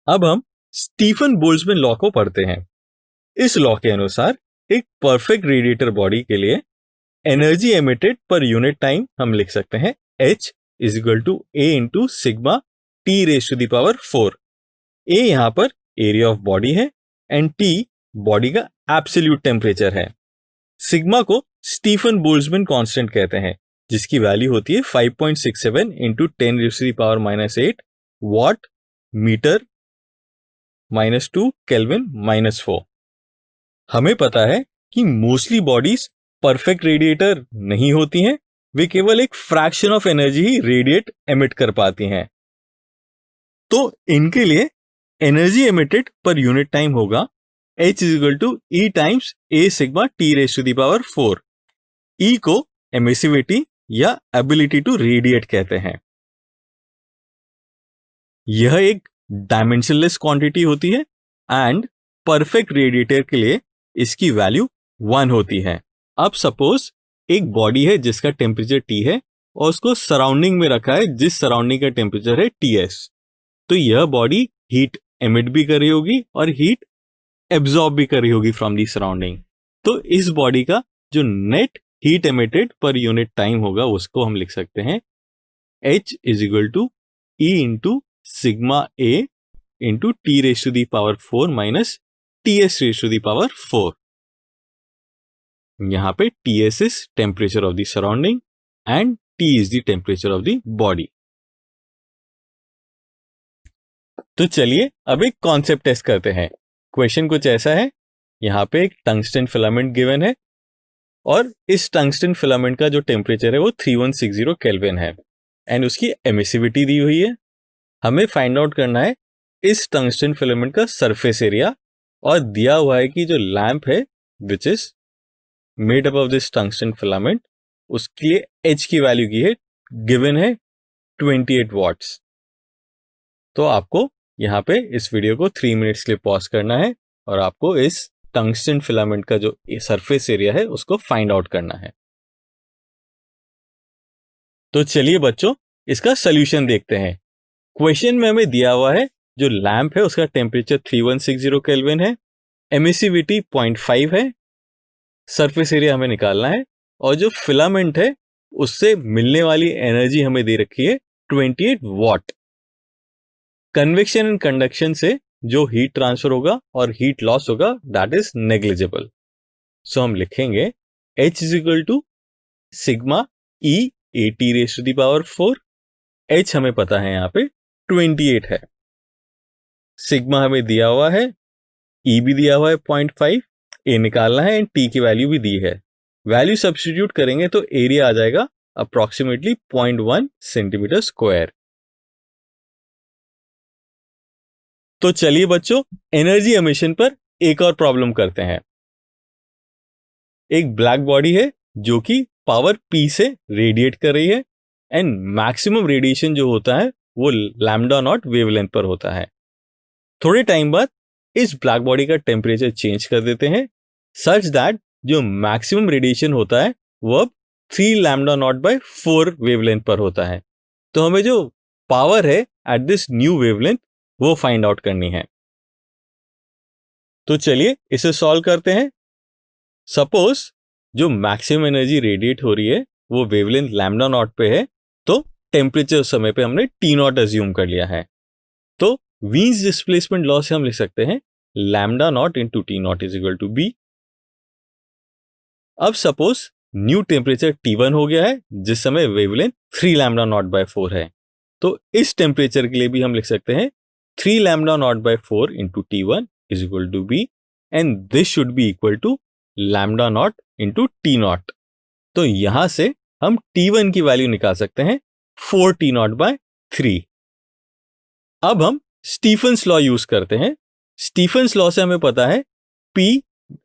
अब हम Stefan Boltzmann law को पढ़ते हैं। इस लॉ के अनुसार एक परफेक्ट रेडिएटर बॉडी के लिए energy emitted per unit time हम लिख सकते हैं H is equal to A into sigma T raise to the power 4। A यहां पर एरिया ऑफ बॉडी है एंड T बॉडी का एब्सोल्यूट टेम्परेचर है। सिग्मा को स्टीफन बोल्ट्जमैन कांस्टेंट कहते हैं, जिसकी वैल्यू होती है 5.67 into 10 raise to the power -8 watt metre -2 kelvin -4। हमें पता है कि मोस्टली बॉडीज परफेक्ट रेडिएटर नहीं होती हैं, वे केवल एक फ्रैक्शन ऑफ एनर्जी ही रेडिएट एमिट कर पाती हैं। तो इनके लिए energy emitted per unit time होगा H is equal to E times A sigma T raise to the power 4। E को एमिसिविटी या एबिलिटी टू रेडिएट कहते हैं। यह एक डायमेंशनलेस क्वांटिटी होती है एंड परफेक्ट रेडिएटर के लिए इसकी वैल्यू 1 होती है। अब सपोज एक बॉडी है जिसका टेम्परेचर T है और उसको सराउंडिंग में रखा है जिस सराउंडिंग का टेम्परेचर है TS। तो यह बॉडी हीट एमिट भी कर रही होगी और हीट एब्जॉर्ब भी कर रही होगी फ्रॉम दी सराउंडिंग। तो इस बॉडी का जो net heat emitted per unit time होगा उसको हम लिख सकते हैं H is equal to E into sigma A into T raise to the power 4 minus TS raise to the power 4। यहां पे TS is temperature of the surrounding and T is the temperature of the body. तो चलिए अब एक concept test करते हैं। Question कुछ ऐसा है, यहां पे एक टंगस्टन फिलामेंट गिवन है और इस टंगस्टन फिलामेंट का जो टेम्परेचर है वो 3160 केल्विन है एंड उसकी एमिसिविटी दी हुई है। हमें फाइंड आउट करना है इस टंगस्टन फिलामेंट का सरफेस एरिया, और दिया हुआ है कि जो लैंप है which is made up of this tungsten filament, उसके लिए H की वैल्यू की है गिवन है 28 वॉट्स। तो आपको यहाँ पे इस वीडियो को 3 मिनट्स के लिए पॉज करना है और आपको इस टंगस्टन फिलामेंट का जो सरफेस एरिया है उसको फाइंड आउट करना है। तो चलिए बच्चों इसका सोल्यूशन देखते हैं। क्वेश्चन में हमें दिया हुआ है जो लैंप है उसका टेम्परेचर 3160 केल्विन है, एमिसिविटी 0.5 है, सरफेस एरिया हमें निकालना है और जो फिलामेंट है उससे मिलने वाली एनर्जी हमें दे रखी है 28 वॉट। कन्वेक्शन एंड कंडक्शन से जो हीट ट्रांसफर होगा और हीट लॉस होगा दैट इज नेग्लिजिबल। सो हम लिखेंगे H is equal to sigma E AT raise to the power 4। H हमें पता है यहाँ पे 28 है, सिग्मा हमें दिया हुआ है, E भी दिया हुआ है 0.5, A निकालना है एंड T की वैल्यू भी दी है। वैल्यू सब्स्टिट्यूट करेंगे तो एरिया आ जाएगा अप्रोक्सीमेटली 0.1 सेंटीमीटर स्क्वायर। तो चलिए बच्चों एनर्जी एमिशन पर एक और प्रॉब्लम करते हैं। एक ब्लैक बॉडी है जो कि पावर P से रेडिएट कर रही है एंड मैक्सिमम रेडिएशन जो होता है वो लैम्डा नॉट वेवलेंथ पर होता है। थोड़े टाइम बाद इस ब्लैक बॉडी का टेम्परेचर चेंज कर देते हैं सच दैट जो मैक्सिमम रेडिएशन होता है वो अब 3 लैम्डा नॉट बाय 4 वेवलेंथ पर होता है। तो हमें जो पावर है एट दिस न्यू वेवलेंथ वो फाइंड आउट करनी है। तो चलिए इसे सॉल्व करते हैं। सपोज जो मैक्सिमम एनर्जी रेडिएट हो रही है वो वेवलेंथ लैम्डा नॉट पे है, तो टेम्परेचर उस समय पे हमने T नॉट अज्यूम कर लिया है। तो वीन्स डिस्प्लेसमेंट लॉ से हम लिख सकते हैं lambda not into T not is equal to B। अब सपोज न्यू टेम्परेचर T1 हो गया है जिस समय वेवलेंथ 3 लैम्डा नॉट बाय 4 है, तो इस टेम्परेचर के लिए भी हम लिख सकते हैं 3 lambda not by 4 into T1 is equal to B and this should be equal to lambda not into T not. तो यहां से हम T1 की वैल्यू निकाल सकते हैं 4 T नॉट बाय 3। अब हम स्टीफन्स लॉ यूज करते हैं। स्टीफन्स लॉ से हमें पता है P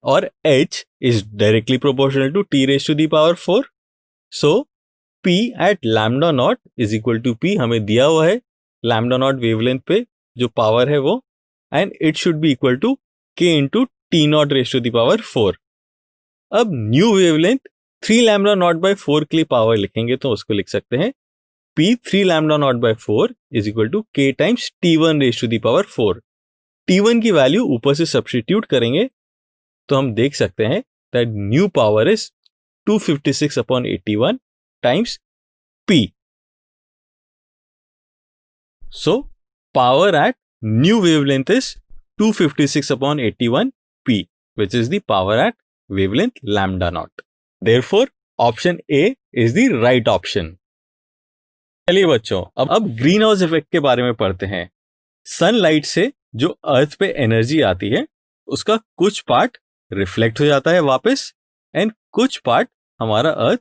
और H is directly proportional to T raised to the power 4. So, P at lambda naught is equal to P हमें दिया हुआ है lambda naught wavelength पे जो पावर है वो, and it should be equal to K into T naught raised to the power 4. अब new wavelength 3 lambda naught by 4 के लिए पावर लिखेंगे तो उसको लिख सकते हैं P 3 lambda naught by 4 is equal to K times T1 raised to the power 4. T1 की वैल्यू ऊपर से सब्स्टिट्यूट करेंगे तो हम देख सकते हैं that new power is 256/81 times P. So power at new wavelength is 256/81 P, which is the power at wavelength lambda naught. Therefore, option A is the right option. चलिए बच्चों, अब ग्रीन हाउस इफेक्ट के बारे में पढ़ते हैं. Sunlight से जो अर्थ पे एनर्जी आती है उसका कुछ पार्ट रिफ्लेक्ट हो जाता है वापस एंड कुछ पार्ट हमारा अर्थ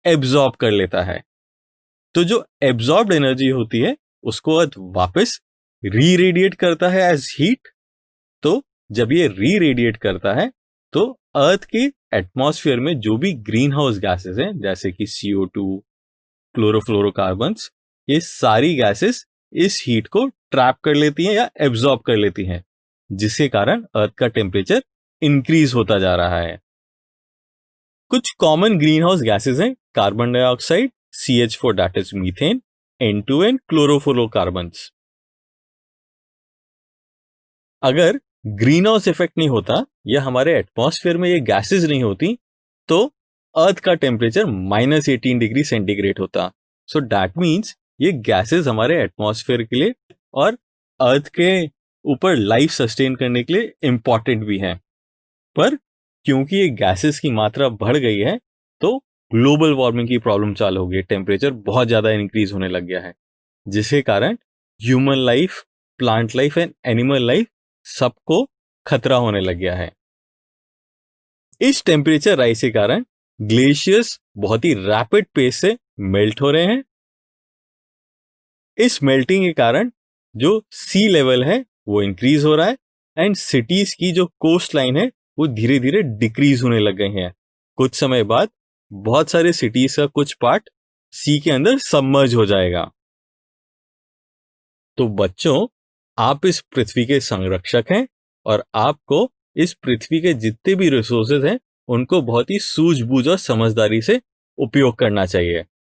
एब्जॉर्ब कर लेता है. तो जो एब्जॉर्ब्ड एनर्जी होती है उसको अर्थ वापस री रेडिएट करता है एज हीट. तो जब ये री रेडिएट करता है तो अर्थ के एटमॉस्फेयर में जो भी ग्रीन हाउस गैसेस हैं जैसे कि CO2, क्लोरोफ्लोरोकार्बन्स, ये सारी गैसेस इस हीट को ट्रैप कर लेती हैं या एब्जॉर्ब कर लेती हैं, जिसके कारण अर्थ का टेम्परेचर इंक्रीज होता जा रहा है. कुछ कॉमन ग्रीन हाउस गैसेस हैं carbon dioxide, CH4 that is methane, N2N chlorofluorocarbons. अगर ग्रीन हाउस इफेक्ट नहीं होता या हमारे एटमॉस्फेयर में ये गैसेस नहीं होती तो अर्थ का टेम्परेचर -18 डिग्री सेंटीग्रेड होता. सो दैट मीन्स ये गैसेस हमारे एटमॉस्फेयर के लिए और अर्थ के ऊपर लाइफ सस्टेन करने के लिए इंपॉर्टेंट भी हैं. पर क्योंकि ये गैसेस की मात्रा बढ़ गई है तो ग्लोबल वार्मिंग की प्रॉब्लम चालू हो गई. टेम्परेचर बहुत ज्यादा इंक्रीज होने लग गया है, जिसके कारण human life, plant life and animal life सबको खतरा होने लग गया है. इस टेम्परेचर राइज के कारण ग्लेशियर्स बहुत ही रैपिड पेस से मेल्ट हो रहे हैं. इस मेल्टिंग के कारण जो सी लेवल है वो इंक्रीज हो रहा है एंड सिटीज की जो कोस्ट लाइन है वो धीरे धीरे डिक्रीज होने लग गए हैं. कुछ समय बाद बहुत सारे सिटीज का कुछ पार्ट सी के अंदर सबमर्ज हो जाएगा. तो बच्चों, आप इस पृथ्वी के संरक्षक हैं और आपको इस पृथ्वी के जितने भी रिसोर्सेज हैं उनको बहुत ही सूझबूझ और समझदारी से उपयोग करना चाहिए.